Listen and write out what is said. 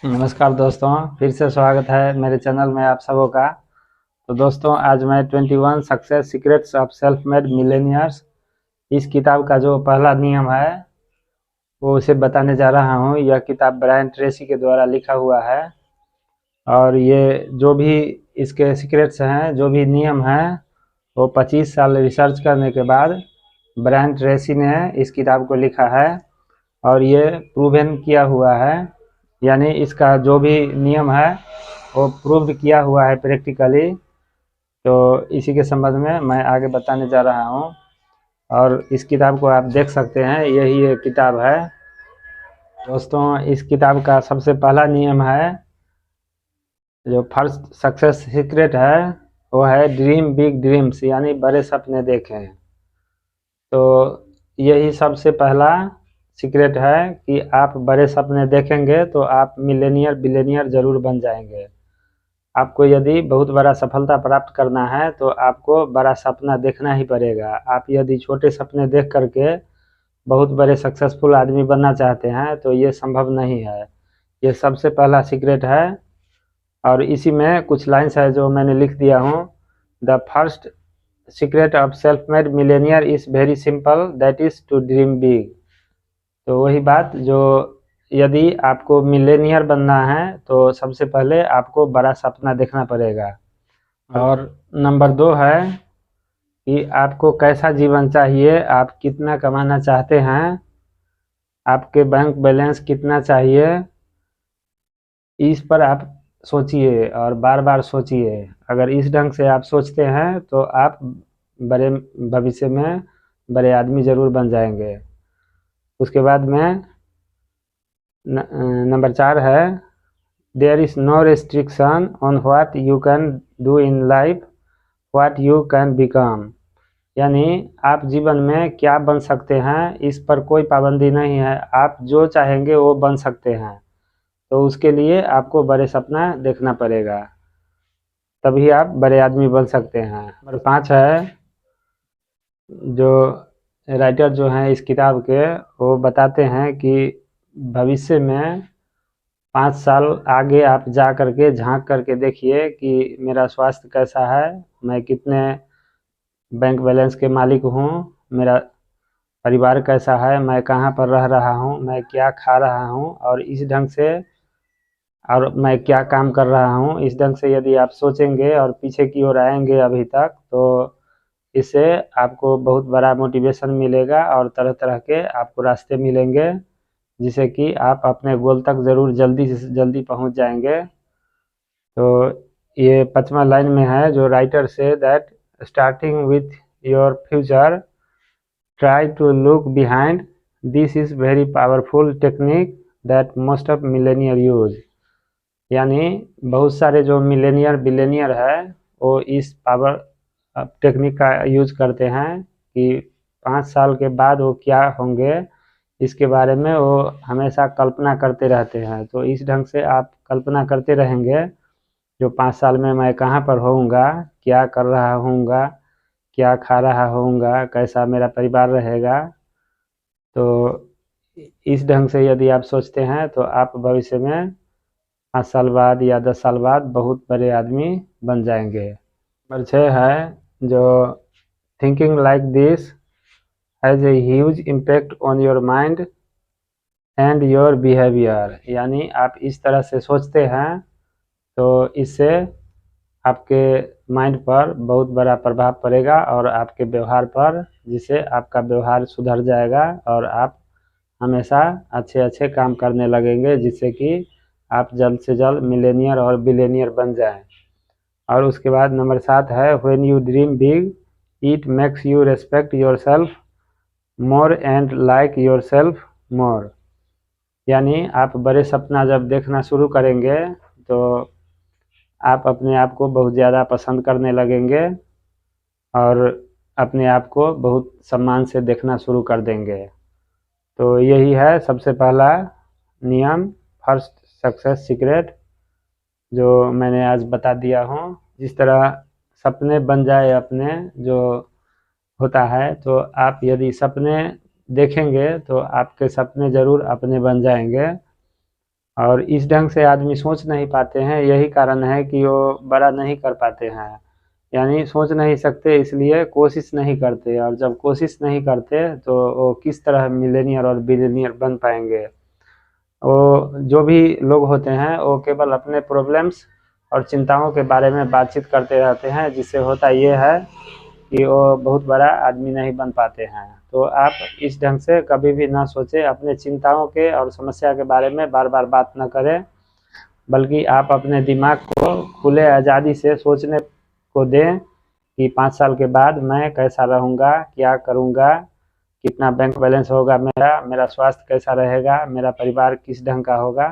नमस्कार दोस्तों, फिर से स्वागत है मेरे चैनल में आप सबों का। तो दोस्तों, आज मैं 21 success secrets of self made millionaires इस किताब का जो पहला नियम है वो उसे बताने जा रहा हूँ। यह किताब ब्रायन ट्रेसी के द्वारा लिखा हुआ है और ये जो भी इसके सीक्रेट्स हैं, जो भी नियम हैं, वो 25 साल रिसर्च करने के बाद ब्रायन ट्रेसी ने इस किताब को लिखा है और ये प्रूवन किया हुआ है। यानी इसका जो भी नियम है वो प्रूव्ड किया हुआ है प्रैक्टिकली। तो इसी के संबंध में मैं आगे बताने जा रहा हूँ और इस किताब को आप देख सकते हैं, यही एक किताब है। दोस्तों, इस किताब का सबसे पहला नियम है, जो फर्स्ट सक्सेस सीक्रेट है, वो है ड्रीम बिग ड्रीम्स, यानी बड़े सपने देखें। तो यही सबसे पहला सीक्रेट है कि आप बड़े सपने देखेंगे तो आप मिलेनियर बिलेनियर ज़रूर बन जाएंगे। आपको यदि बहुत बड़ा सफलता प्राप्त करना है तो आपको बड़ा सपना देखना ही पड़ेगा। आप यदि छोटे सपने देख करके बहुत बड़े सक्सेसफुल आदमी बनना चाहते हैं तो ये संभव नहीं है। ये सबसे पहला सीक्रेट है और इसी में कुछ लाइन्स है जो मैंने लिख दिया हूँ। The first secret of self made millionaire is very simple, that is to dream big. तो वही बात, जो यदि आपको मिलेनियर बनना है तो सबसे पहले आपको बड़ा सपना देखना पड़ेगा। और नंबर 2 है कि आपको कैसा जीवन चाहिए, आप कितना कमाना चाहते हैं, आपके बैंक बैलेंस कितना चाहिए, इस पर आप सोचिए और बार बार सोचिए। अगर इस ढंग से आप सोचते हैं तो आप बड़े भविष्य में बड़े आदमी ज़रूर बन जाएंगे। उसके बाद में नंबर 4 है, there is no restriction on what you can do in life, what you can become. यानी आप जीवन में क्या बन सकते हैं इस पर कोई पाबंदी नहीं है। आप जो चाहेंगे वो बन सकते हैं, तो उसके लिए आपको बड़े सपना देखना पड़ेगा, तभी आप बड़े आदमी बन सकते हैं। नंबर 5 है, जो राइटर जो हैं इस किताब के, वो बताते हैं कि भविष्य में 5 साल आगे आप जा करके झांक करके देखिए कि मेरा स्वास्थ्य कैसा है, मैं कितने बैंक बैलेंस के मालिक हूँ, मेरा परिवार कैसा है, मैं कहाँ पर रह रहा हूँ, मैं क्या खा रहा हूँ और इस ढंग से, और मैं क्या काम कर रहा हूँ, इस ढंग से यदि आप सोचेंगे और पीछे की ओर आएंगे अभी तक, तो इससे आपको बहुत बड़ा मोटिवेशन मिलेगा और तरह तरह के आपको रास्ते मिलेंगे जिससे कि आप अपने गोल तक ज़रूर जल्दी से जल्दी पहुँच जाएंगे। तो ये 5वां लाइन में है, जो राइटर से that starting with your future try to look behind, this is very powerful technique that most of millionaire use. यानी बहुत सारे जो मिलेनियर बिलेनियर है वो इस पावर टेक्निक का यूज करते हैं कि 5 साल के बाद वो क्या होंगे इसके बारे में वो हमेशा कल्पना करते रहते हैं। तो इस ढंग से आप कल्पना करते रहेंगे, जो 5 साल में मैं कहाँ पर होऊंगा, क्या कर रहा होऊंगा, क्या खा रहा होऊंगा, कैसा मेरा परिवार रहेगा। तो इस ढंग से यदि आप सोचते हैं तो आप भविष्य में 5 साल बाद या 10 साल बाद बहुत बड़े आदमी बन जाएंगे। नंबर 6 है, जो thinking like this has a huge impact on your mind and your behaviour. यानी आप इस तरह से सोचते हैं तो इससे आपके माइंड पर बहुत बड़ा प्रभाव पड़ेगा और आपके व्यवहार पर, जिससे आपका व्यवहार सुधर जाएगा और आप हमेशा अच्छे अच्छे काम करने लगेंगे, जिससे कि आप जल्द से जल्द मिलेनियर और बिलेनियर बन जाएं। और उसके बाद नंबर 7 है, when you dream big it makes you respect your self more and like your self मोर। यानी आप बड़े सपना जब देखना शुरू करेंगे तो आप अपने आप को बहुत ज़्यादा पसंद करने लगेंगे और अपने आप को बहुत सम्मान से देखना शुरू कर देंगे। तो यही है सबसे पहला नियम, फर्स्ट सक्सेस सीक्रेट, जो मैंने आज बता दिया हूँ। जिस तरह सपने बन जाए अपने जो होता है, तो आप यदि सपने देखेंगे तो आपके सपने ज़रूर अपने बन जाएंगे और इस ढंग से आदमी सोच नहीं पाते हैं, यही कारण है कि वो बड़ा नहीं कर पाते हैं। यानी सोच नहीं सकते, इसलिए कोशिश नहीं करते, और जब कोशिश नहीं करते तो वो किस तरह मिलेनियर और बिलियनियर बन पाएंगे। वो जो भी लोग होते हैं वो केवल अपने प्रॉब्लम्स और चिंताओं के बारे में बातचीत करते रहते हैं, जिससे होता ये है कि वो बहुत बड़ा आदमी नहीं बन पाते हैं। तो आप इस ढंग से कभी भी ना सोचें, अपने चिंताओं के और समस्या के बारे में बार बार बात ना करें, बल्कि आप अपने दिमाग को खुले आज़ादी से सोचने को दें कि 5 साल के बाद मैं कैसा रहूँगा, क्या करूँगा, कितना बैंक बैलेंस होगा मेरा, मेरा स्वास्थ्य कैसा रहेगा, मेरा परिवार किस ढंग का होगा।